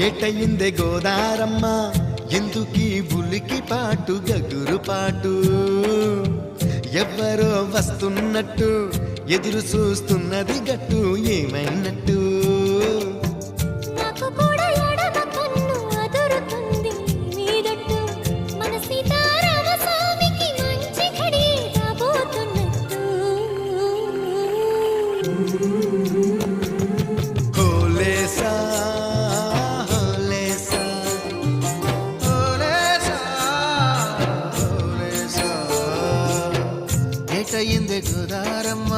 ఏటయిందే గోదారమ్మ ఎందుకీ బులికి పాటు గగురు పాటు ఎవ్వరో వస్తున్నట్టు ఎదురు చూస్తున్నది గట్టు ఏమైనట్టు నాకు కూడా ఎడమ కన్ను అదురుతుంది నీదట్టు మన సీతారామ స్వామికి మంచి ఘడి రాబోతున్నట్టు హోలేసా హోలేసా హోలేసా హోలేసా ఏటయిందే గోదారమ్మ